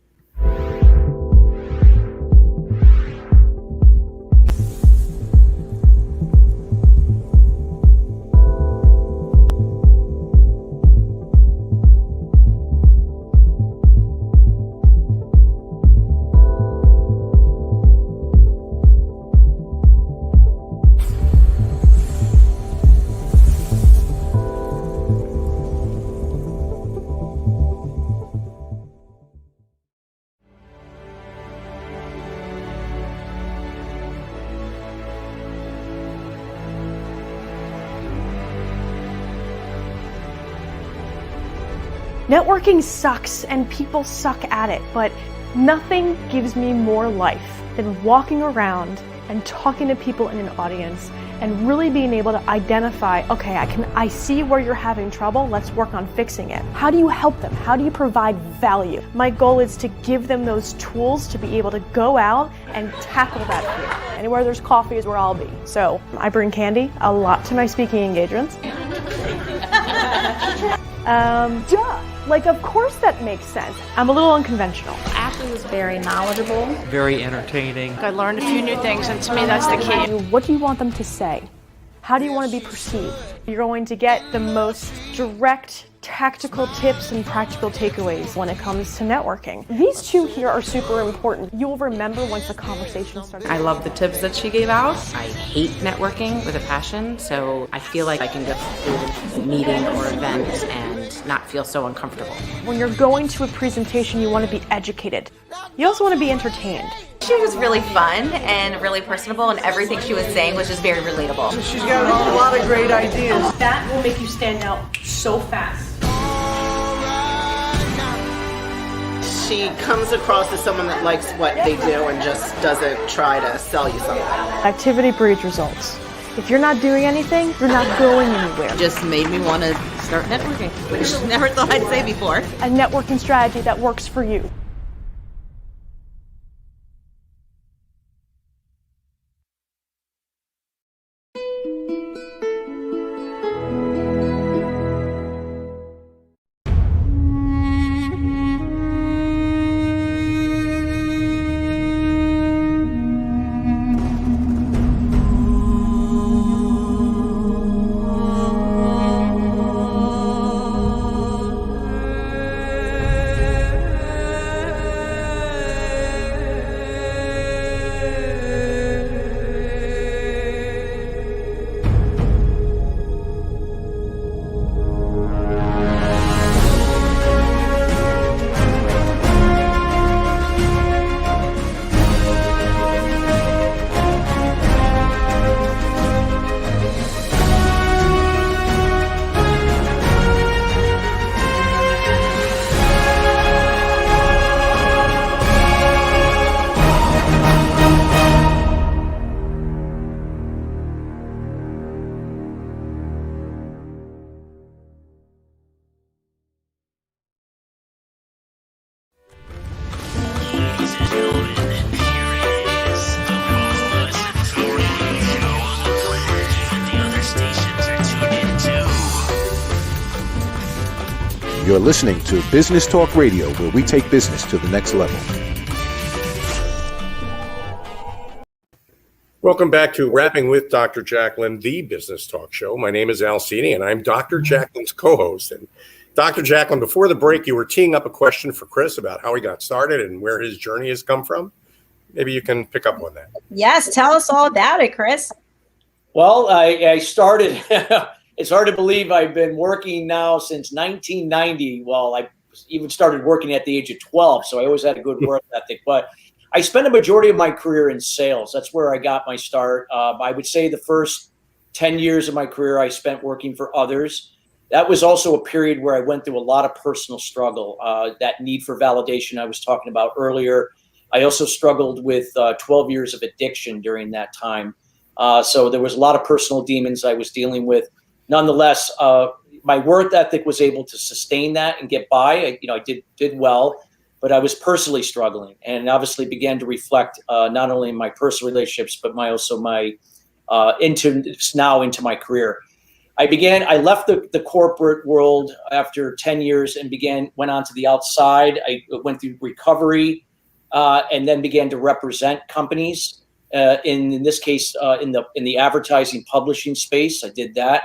Networking sucks and people suck at it, but nothing gives me more life than walking around and talking to people in an audience and really being able to identify, okay, I see where you're having trouble, let's work on fixing it. How do you help them? How do you provide value? My goal is to give them those tools to be able to go out and tackle that fear. Anywhere there's coffee is where I'll be. So I bring candy a lot to my speaking engagements. Like, of course that makes sense. I'm a little unconventional. Ashley was very knowledgeable. Very entertaining. I learned a few new things, and to me that's the key. What do you want them to say? How do you want to be perceived? You're going to get the most direct, tactical tips and practical takeaways when it comes to networking. These two here are super important. You'll remember once the conversation starts. I love the tips that she gave out. I hate networking with a passion, so I feel like I can go to a meeting or event and not feel so uncomfortable. When you're going to a presentation, you want to be educated. You also want to be entertained. She was really fun and really personable, and everything she was saying was just very relatable. She's got a lot of great ideas. That will make you stand out so fast. She comes across as someone that likes what they do and just doesn't try to sell you something. Activity breeds results. If you're not doing anything, you're not going anywhere. Just made me want to start networking, which I never thought I'd say before. A networking strategy that works for you. You're listening to Business Talk Radio, where we take business to the next level. Welcome back to Rapping with Dr. Jacalyn, the business talk show. My name is Al Cini, and I'm Dr. Jacalyn's co-host. And Dr. Jacalyn, before the break, you were teeing up a question for Chris about how he got started and where his journey has come from. Maybe you can pick up on that. Yes, tell us all about it, Chris. Well, I started, it's hard to believe I've been working now since 1990. Well, I even started working at the age of 12, so I always had a good work ethic. But I spent a majority of my career in sales. That's where I got my start. I would say the first 10 years of my career I spent working for others. That was also a period where I went through a lot of personal struggle, that need for validation I was talking about earlier. I also struggled with 12 years of addiction during that time. So there was a lot of personal demons I was dealing with. Nonetheless, my work ethic was able to sustain that and get by. I did well, but I was personally struggling, and obviously began to reflect not only in my personal relationships, but into my career. I left the corporate world after 10 years and went on to the outside. I went through recovery and then began to represent companies. In this case, in the advertising publishing space, I did that.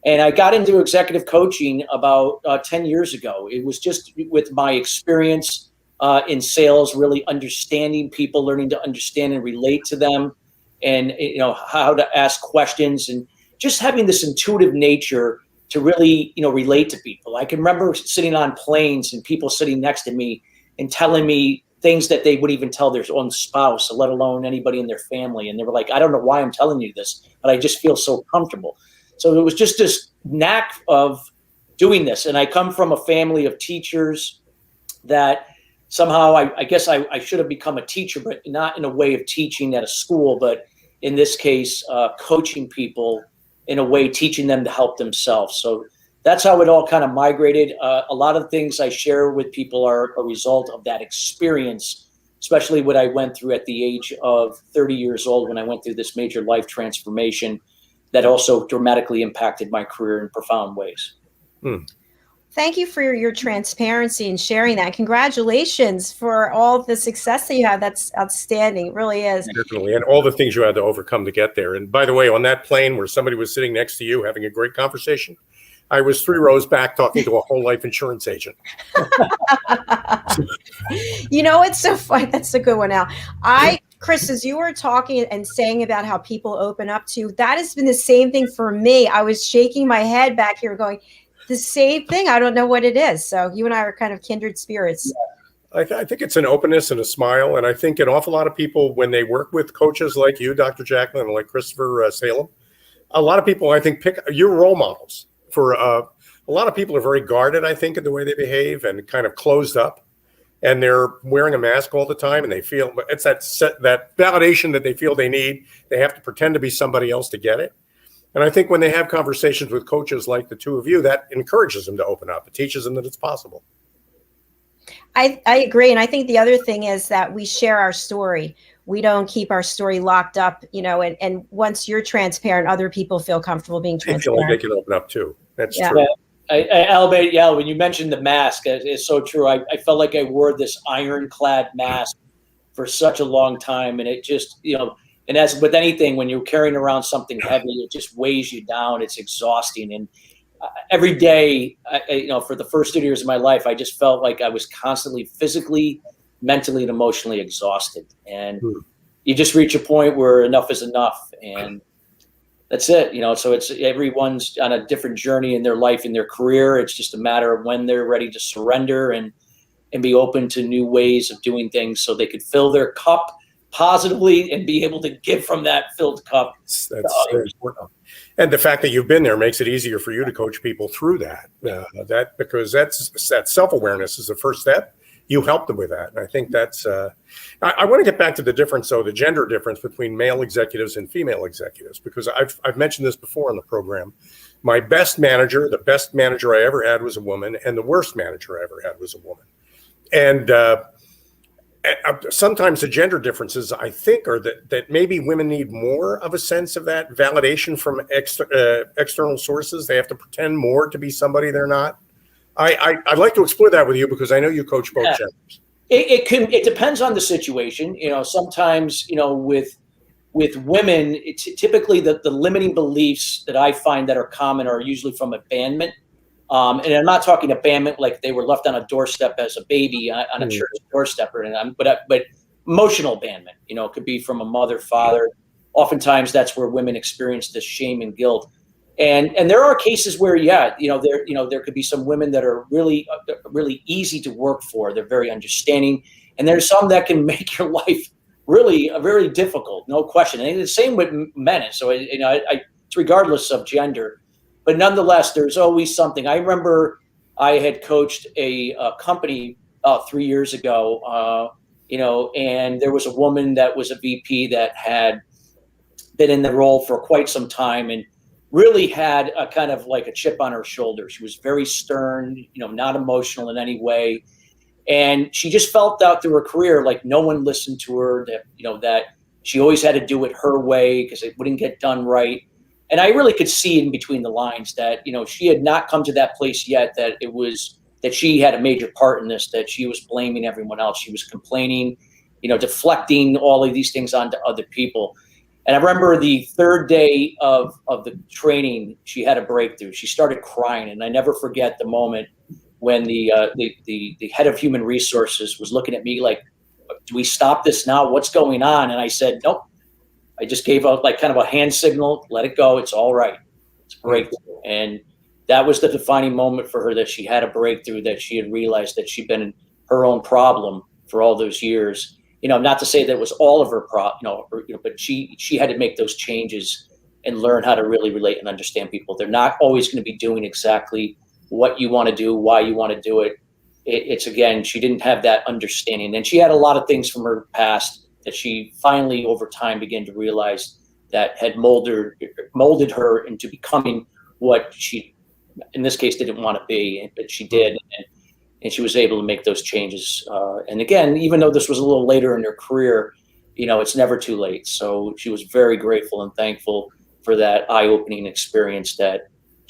And I got into executive coaching about 10 years ago. It was just with my experience in sales, really understanding people, learning to understand and relate to them, and how to ask questions, and just having this intuitive nature to really relate to people. I can remember sitting on planes and people sitting next to me and telling me things that they would even tell their own spouse, let alone anybody in their family. And they were like, I don't know why I'm telling you this, but I just feel so comfortable. So it was just this knack of doing this. And I come from a family of teachers that somehow I guess I should have become a teacher, but not in a way of teaching at a school, but in this case, coaching people in a way, teaching them to help themselves. So that's how it all kind of migrated. A lot of things I share with people are a result of that experience, especially what I went through at the age of 30 years old when I went through this major life transformation that also dramatically impacted my career in profound ways. Thank you for your transparency and sharing that. Congratulations for all the success that you have. That's outstanding. It really is. Definitely. And all the things you had to overcome to get there. And by the way, on that plane where somebody was sitting next to you having a great conversation, I was 3 rows back talking to a whole life insurance agent. It's so funny. That's a good one, Al. Chris, as you were talking and saying about how people open up to you, that has been the same thing for me. I was shaking my head back here going, the same thing. I don't know what it is. So you and I are kind of kindred spirits. I think it's an openness and a smile. And I think an awful lot of people, when they work with coaches like you, Dr. Jacalyn, and like Christopher Salem, a lot of people, I think, pick your role models. For a lot of people are very guarded, I think, in the way they behave and kind of closed up. And they're wearing a mask all the time. And they feel it's that validation that they feel they need. They have to pretend to be somebody else to get it. And I think when they have conversations with coaches like the two of you, that encourages them to open up. It teaches them that it's possible. I agree. And I think the other thing is that we share our story. We don't keep our story locked up, and once you're transparent, other people feel comfortable being transparent. They feel like they can open up too. That's Yeah. true. Albert, when you mentioned the mask, it's so true. I felt like I wore this ironclad mask for such a long time. And it just, and as with anything, when you're carrying around something heavy, it just weighs you down. It's exhausting. And every day, for the first 30 years of my life, I just felt like I was constantly physically, mentally, and emotionally exhausted. And you just reach a point where enough is enough. And that's it. So it's everyone's on a different journey in their life, in their career. It's just a matter of when they're ready to surrender and be open to new ways of doing things so they could fill their cup positively and be able to give from that filled cup. That's very important. And the fact that you've been there makes it easier for you to coach people through that. Because that self-awareness is the first step. You help them with that. And I think that's, I want to get back to the difference, though, the gender difference between male executives and female executives, because I've mentioned this before on the program. My best manager, the best manager I ever had was a woman, and the worst manager I ever had was a woman. And sometimes the gender differences, I think, are that maybe women need more of a sense of that validation from external sources. They have to pretend more to be somebody they're not. I'd like to explore that with you because I know you coach both genders. It depends on the situation. Sometimes, with women, it's typically the limiting beliefs that I find that are common are usually from abandonment. And I'm not talking abandonment like they were left on a doorstep as a baby on a church doorstep, but emotional abandonment. It could be from a mother, father. Oftentimes, that's where women experience this shame and guilt. And there are cases where, there could be some women that are really, really easy to work for. They're very understanding, and there's some that can make your life really very difficult, no question. And the same with men. So it's regardless of gender, but nonetheless, there's always something. I remember I had coached a company 3 years ago, and there was a woman that was a VP that had been in the role for quite some time and really had a kind of like a chip on her shoulder. She was very stern, not emotional in any way. And she just felt out through her career like no one listened to her, that she always had to do it her way because it wouldn't get done right. And I really could see in between the lines that, she had not come to that place yet, that she had a major part in this, that she was blaming everyone else. She was complaining, deflecting all of these things onto other people. And I remember the third day of the training, she had a breakthrough. She started crying, and I never forget the moment when the head of human resources was looking at me like, "Do we stop this now? What's going on?" And I said, "Nope." I just gave out like kind of a hand signal, "Let it go. It's all right. It's a breakthrough." And that was the defining moment for her, that she had a breakthrough, that she had realized that she'd been in her own problem for all those years. Not to say that it was all of her but she had to make those changes and learn how to really relate and understand people. They're not always going to be doing exactly what you want to do, why you want to do it. It's again, she didn't have that understanding. And she had a lot of things from her past that she finally over time began to realize that had molded her into becoming what she, in this case, didn't want to be, but she did. And she was able to make those changes. And again, even though this was a little later in her career, it's never too late. So she was very grateful and thankful for that eye-opening experience that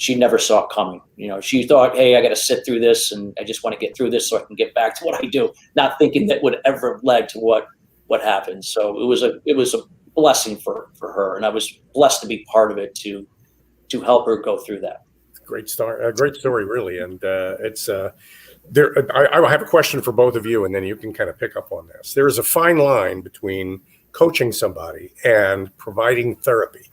she never saw coming. She thought, hey, I got to sit through this, and I just want to get through this so I can get back to what I do, not thinking that would ever have led to what happened. So it was a blessing for her, and I was blessed to be part of it to help her go through that. Great story, really. And it's there. I have a question for both of you, and then you can kind of pick up on this. There is a fine line between coaching somebody and providing therapy.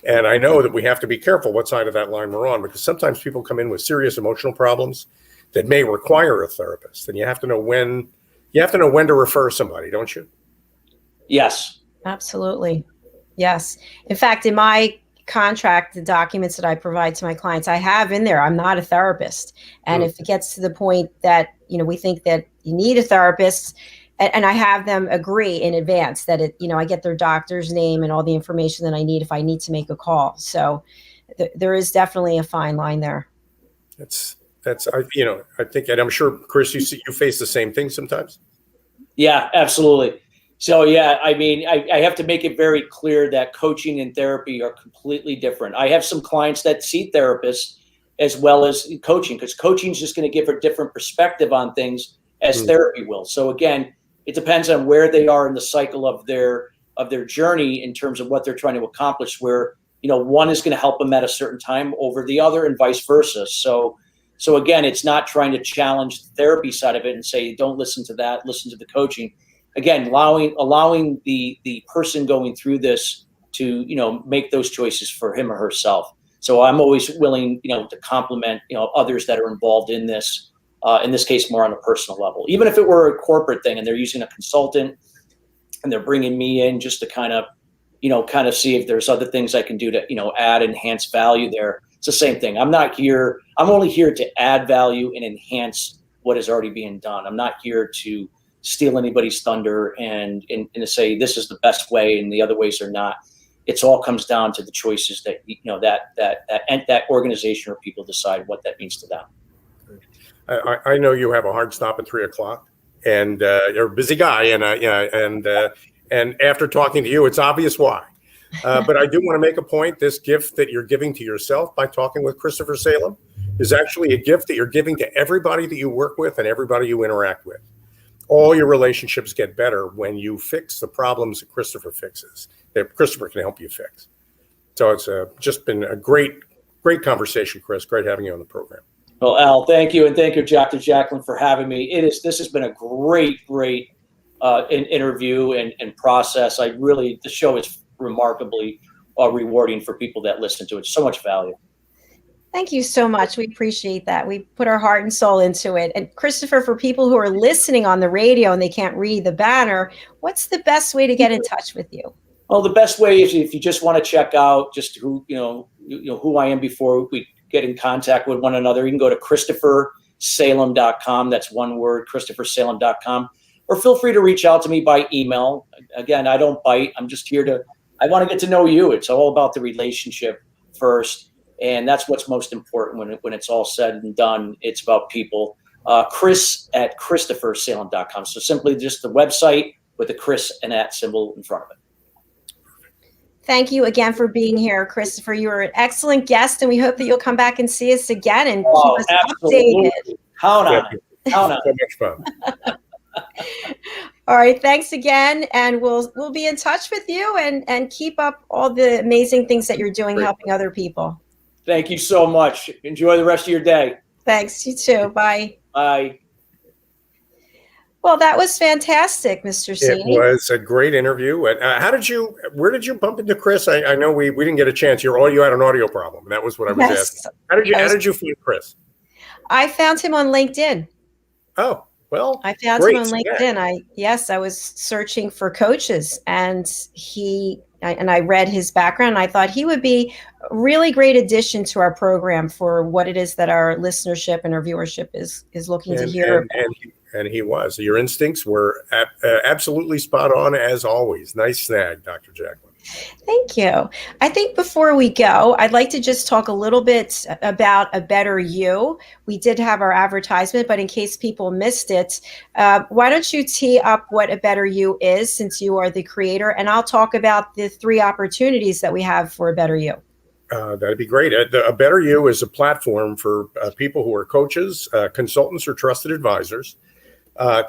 And I know that we have to be careful what side of that line we're on, because sometimes people come in with serious emotional problems that may require a therapist, and you have to know when to refer somebody, don't you? Yes. Absolutely. Yes. In fact, in my contract, the documents that I provide to my clients, I have in there, I'm not a therapist. And if it gets to the point that, we think that you need a therapist, and I have them agree in advance that I get their doctor's name and all the information that I need if I need to make a call. So there is definitely a fine line there. That's I think, and I'm sure, Chris, you face the same thing sometimes. Yeah, absolutely. So yeah, I mean, I have to make it very clear that coaching and therapy are completely different. I have some clients that see therapists as well as coaching, because coaching is just going to give a different perspective on things as therapy will. So again, it depends on where they are in the cycle of their journey in terms of what they're trying to accomplish, where, one is going to help them at a certain time over the other and vice versa. So again, it's not trying to challenge the therapy side of it and say, don't listen to that, listen to the coaching. Again, allowing the person going through this to, make those choices for him or herself. So I'm always willing, to compliment, others that are involved in this case, more on a personal level. Even if it were a corporate thing and they're using a consultant and they're bringing me in just to kind of see if there's other things I can do to, add, enhance value there. It's the same thing. I'm only here to add value and enhance what is already being done. I'm not here to steal anybody's thunder and to say this is the best way and the other ways are not. It's all comes down to the choices that, that organization or people decide what that means to them. I know you have a hard stop at 3:00, and you're a busy guy, and after talking to you, it's obvious why. But I do want to make a point. This gift that you're giving to yourself by talking with Christopher Salem is actually a gift that you're giving to everybody that you work with and everybody you interact with. All your relationships get better when you fix the problems that Christopher fixes, that Christopher can help you fix. So it's just been a great conversation, Chris. Great having you on the program. Well, Al, thank you. And thank you, Dr. Jacalyn, for having me. This has been a great interview and process. The show is remarkably rewarding for people that listen to it. So much value. Thank you so much. We appreciate that. We put our heart and soul into it. And Christopher, for people who are listening on the radio and they can't read the banner, what's the best way to get in touch with you? Well, the best way is if you just want to check out just who I am before we get in contact with one another, you can go to ChristopherSalem.com. That's one word, ChristopherSalem.com. Or feel free to reach out to me by email. Again, I don't bite. I'm just here I want to get to know you. It's all about the relationship first. And that's what's most important when it's all said and done. It's about people. Chris at ChristopherSalem.com. So simply just the website with the Chris and at symbol in front of it. Thank you again for being here, Christopher. You were an excellent guest, and we hope that you'll come back and see us again and keep us updated. Count on it. Count on it. So much fun. All right. Thanks again. And we'll be in touch with you and keep up all the amazing things that you're doing, helping other people. Thank you so much. Enjoy the rest of your day. Thanks. You too. Bye. Bye. Well, that was fantastic, Mr. Cini. It was a great interview. Where did you bump into Chris? I know we didn't get a chance. You had an audio problem. That was what I was asking. How did you find Chris? I found him on LinkedIn. Oh, well, I found him on LinkedIn. I was searching for coaches, and I read his background, and I thought he would be a really great addition to our program for what it is that our listenership and our viewership is looking to hear. And he was. Your instincts were absolutely spot on, as always. Nice snag, Dr. Jacalyn. Thank you. I think before we go, I'd like to just talk a little bit about A Better You. We did have our advertisement, but in case people missed it, why don't you tee up what A Better You is, since you are the creator, and I'll talk about the 3 opportunities that we have for A Better You. That'd be great. A Better You is a platform for people who are coaches, consultants, or trusted advisors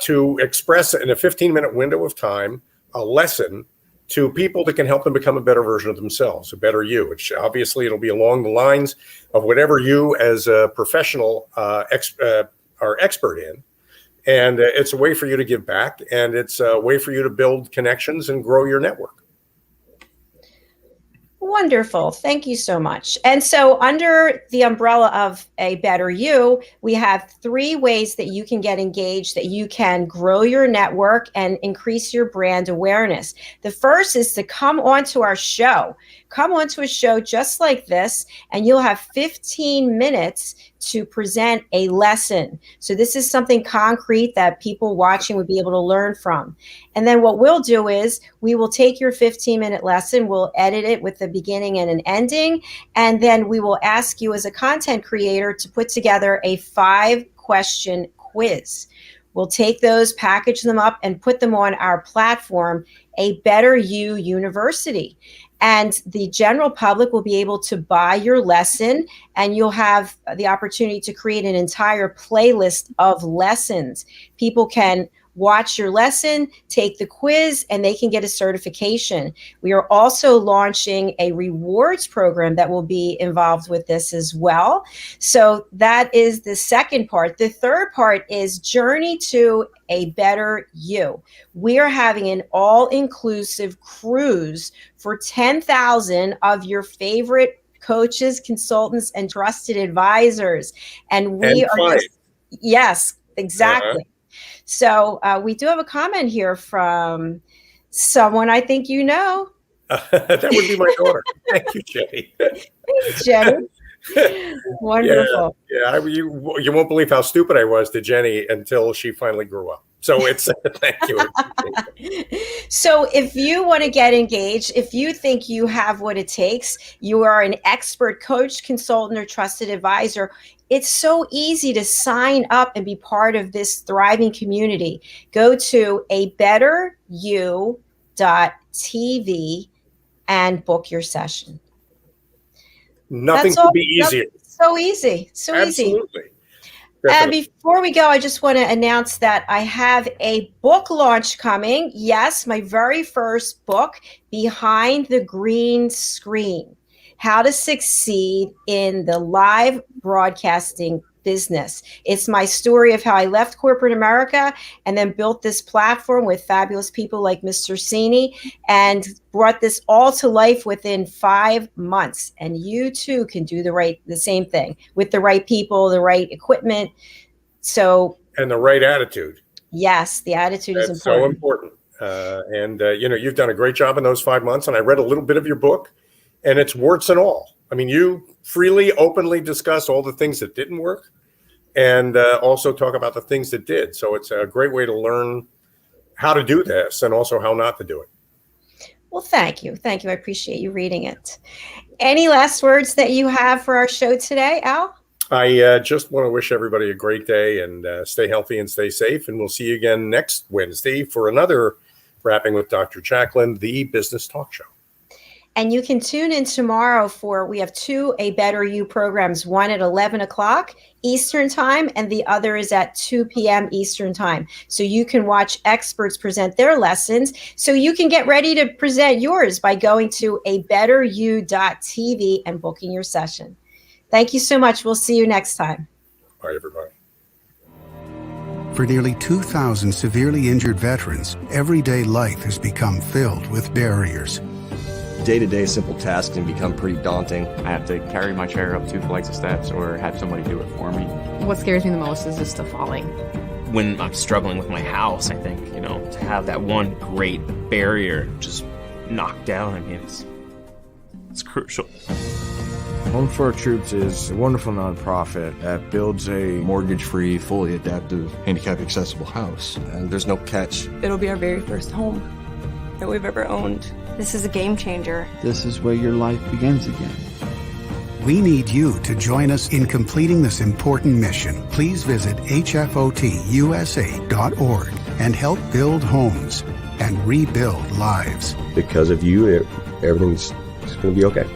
to express in a 15-minute window of time a lesson to people that can help them become a better version of themselves, a better you, which obviously it'll be along the lines of whatever you as a professional are expert in. And it's a way for you to give back, and it's a way for you to build connections and grow your network. Wonderful. Thank you so much. And so under the umbrella of A Better You, we have 3 ways that you can get engaged, that you can grow your network and increase your brand awareness. The first is to come onto our show. Come onto a show just like this, and you'll have 15 minutes to present a lesson. So this is something concrete that people watching would be able to learn from. And then what we'll do is we will take your 15-minute lesson, we'll edit it with the beginning and an ending, and then we will ask you as a content creator to put together a 5-question quiz. We'll take those, package them up, and put them on our platform, A Better You University. And the general public will be able to buy your lesson, and you'll have the opportunity to create an entire playlist of lessons. People can watch your lesson, take the quiz, and they can get a certification. We are also launching a rewards program that will be involved with this as well. So that is the second part. The third part is Journey to a Better You. We are having an all-inclusive cruise for 10,000 of your favorite coaches, consultants, and trusted advisors. And we are just, yes, exactly. So we do have a comment here from someone I think you know. That would be my daughter. Thank you, Jenny. Thanks, Jenny. Wonderful. Yeah, you won't believe how stupid I was to Jenny until she finally grew up. So it's thank you. So if you want to get engaged, if you think you have what it takes, you are an expert coach, consultant, or trusted advisor, it's so easy to sign up and be part of this thriving community. Go to abetteryou.tv and book your session. Nothing could be easier. So easy. So Absolutely. easy. And before we go, I just want to announce that I have a book launch coming. Yes, my very first book, Behind the Green Screen: How to Succeed in the Live Broadcasting Business. It's my story of how I left corporate America and then built this platform with fabulous people like Mr. Cini and brought this all to life within 5 months. And you too can do the same thing with the right people, the right equipment. And the right attitude. Yes, the attitude is important. So important. You've done a great job in those 5 months. And I read a little bit of your book, and it's warts and all. I mean, you freely, openly discuss all the things that didn't work and also talk about the things that did. So it's a great way to learn how to do this and also how not to do it. Well, thank you. Thank you. I appreciate you reading it. Any last words that you have for our show today, Al? I just want to wish everybody a great day and stay healthy and stay safe. And we'll see you again next Wednesday for another Rapping with Dr. Jacalyn, the business talk show. And you can tune in tomorrow we have 2 A Better You programs, one at 11 o'clock Eastern time, and the other is at 2 p.m. Eastern time. So you can watch experts present their lessons. So you can get ready to present yours by going to abetteryou.tv and booking your session. Thank you so much. We'll see you next time. Bye, everybody. For nearly 2,000 severely injured veterans, everyday life has become filled with barriers. Day-to-day simple tasks can become pretty daunting. I have to carry my chair up 2 flights of steps or have somebody do it for me. What scares me the most is just the falling. When I'm struggling with my house, I think, to have that one great barrier just knocked down, it's crucial. Home for Our Troops is a wonderful nonprofit that builds a mortgage-free, fully adaptive, handicap-accessible house. And there's no catch. It'll be our very first home that we've ever owned. This is a game changer. This is where your life begins again. We need you to join us in completing this important mission. Please visit hfotusa.org and help build homes and rebuild lives. Because of you, everything's going to be okay.